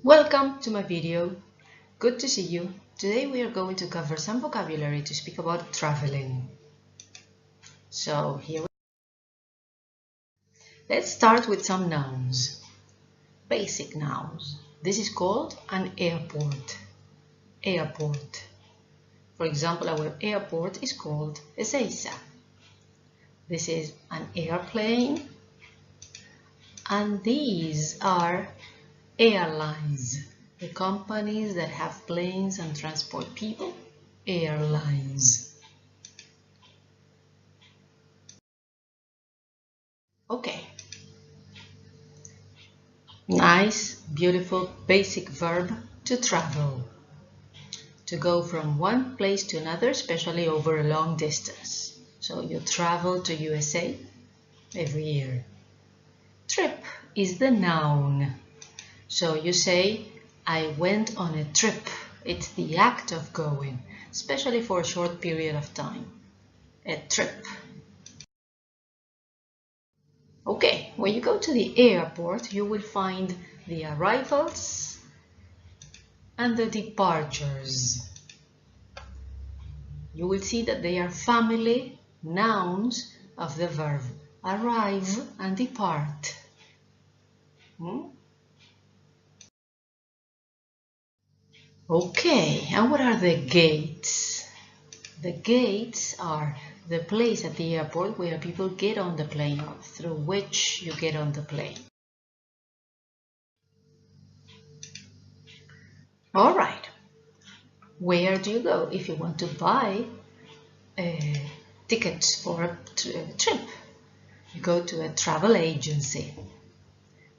Welcome to my video. Good to see you. Today we are going to cover some vocabulary to speak about traveling. So let's start with some nouns. Basic nouns. This is called an airport. Airport. For example, our airport is called Ezeiza. This is an airplane. And these are airlines. The companies that have planes and transport people, airlines. Okay. Nice, beautiful, basic verb to travel. To go from one place to another, especially over a long distance. So you travel to USA every year. Trip is the noun. So you say, I went on a trip. It's the act of going, especially for a short period of time. A trip. Okay, when you go to the airport, you will find the arrivals and the departures. You will see that they are family nouns of the verb arrive and depart. Okay, and what are the gates? The gates are the place at the airport where people get on the plane, or through which you get on the plane. All right, where do you go if you want to buy tickets for a trip? You go to a travel agency.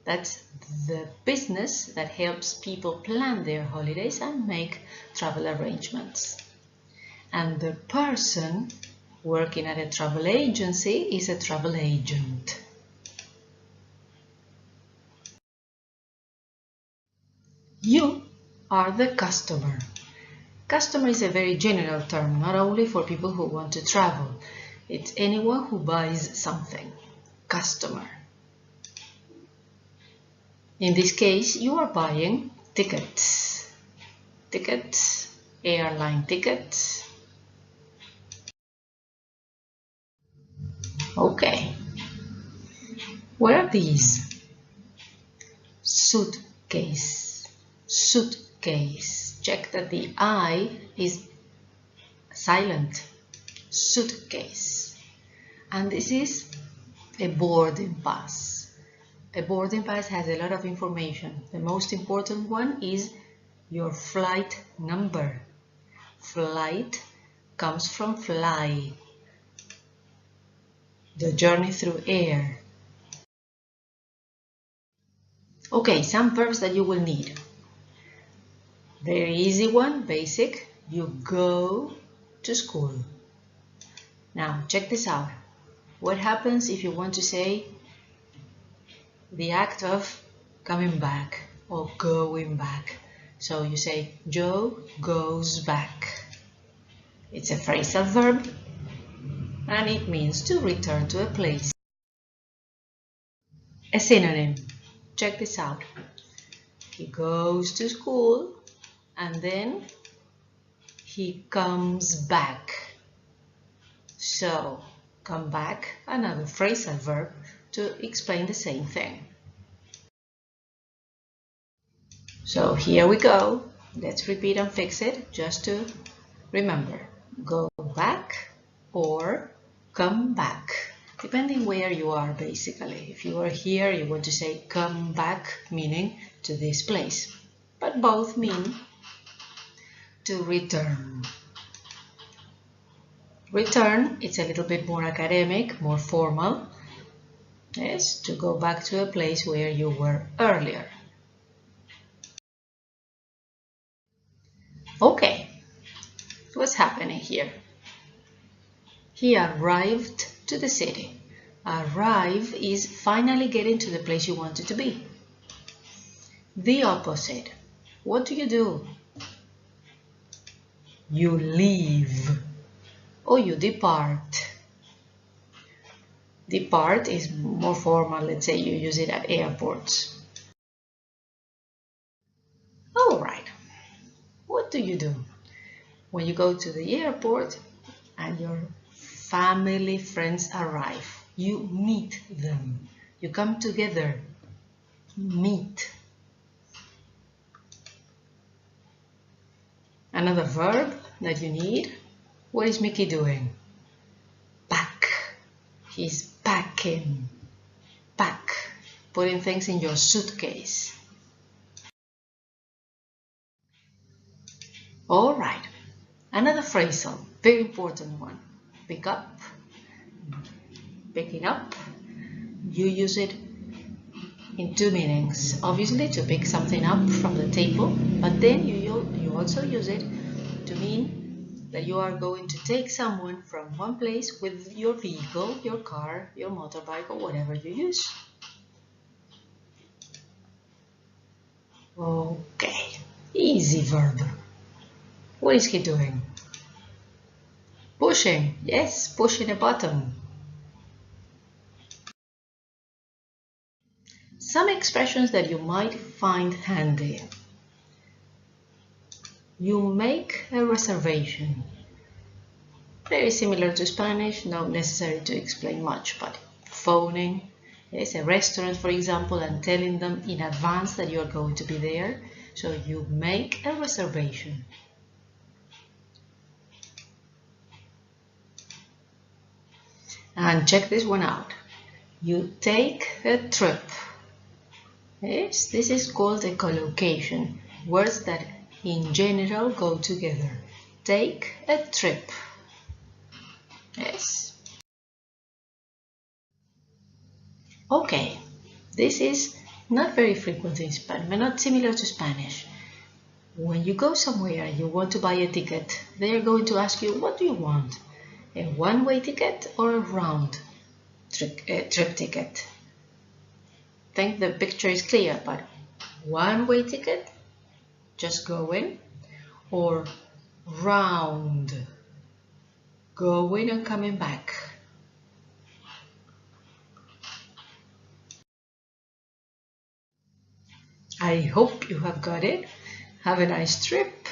That's the business that helps people plan their holidays and make travel arrangements. And the person working at a travel agency is a travel agent. You are the customer. Customer is a very general term, not only for people who want to travel. It's anyone who buys something. Customer. In this case, you are buying tickets. Tickets, airline tickets. Okay. What are these? Suitcase. Suitcase. Check that the I is silent. Suitcase. And this is a boarding pass. A boarding pass has a lot of information. The most important one is your flight number. Flight comes from fly, the journey through air. Okay, some verbs that you will need. Very easy one, basic. You go to school. Now, check this out. What happens if you want to say the act of coming back or going back? So you say, Joe goes back. It's a phrasal verb and it means to return to a place. A synonym. Check this out. He goes to school and then he comes back. So, come back, another phrasal verb to explain the same thing. So here we go. Let's repeat and fix it just to remember. Go back or come back, depending where you are basically. If you are here, you want to say come back, meaning to this place. But both mean to return. Return, it's a little bit more academic, more formal. Yes, to go back to a place where you were earlier. Okay, what's happening here? He arrived to the city. Arrive is finally getting to the place you wanted to be. The opposite. What do? You leave or you depart. Depart is more formal. Let's say you use it at airports. do you do? When you go to the airport and your family, friends arrive, you meet them. You come together. Meet. Another verb that you need. What is Mickey doing? Pack. He's packing. Pack. Putting things in your suitcase. All right. Another phrasal, very important one. Pick up. Picking up. You use it in two meanings. Obviously to pick something up from the table, but then you also use it to mean that you are going to take someone from one place with your vehicle, your car, your motorbike, or whatever you use. Okay, easy verb. What is he doing? Pushing. Yes, pushing a button. Some expressions that you might find handy. You make a reservation. Very similar to Spanish, not necessary to explain much, but phoning. Yes, a restaurant, for example, and telling them in advance that you are going to be there. So you make a reservation. And check this one out. You take a trip. Yes, this is called a collocation. Words that in general go together. Take a trip. Yes. Okay, this is not very frequent in Spanish, but not similar to Spanish. When you go somewhere and you want to buy a ticket, they are going to ask you, what do you want? A one-way ticket or a round trip ticket? I think the picture is clear, but one-way ticket, just going, or round, going and coming back. I hope you have got it. Have a nice trip.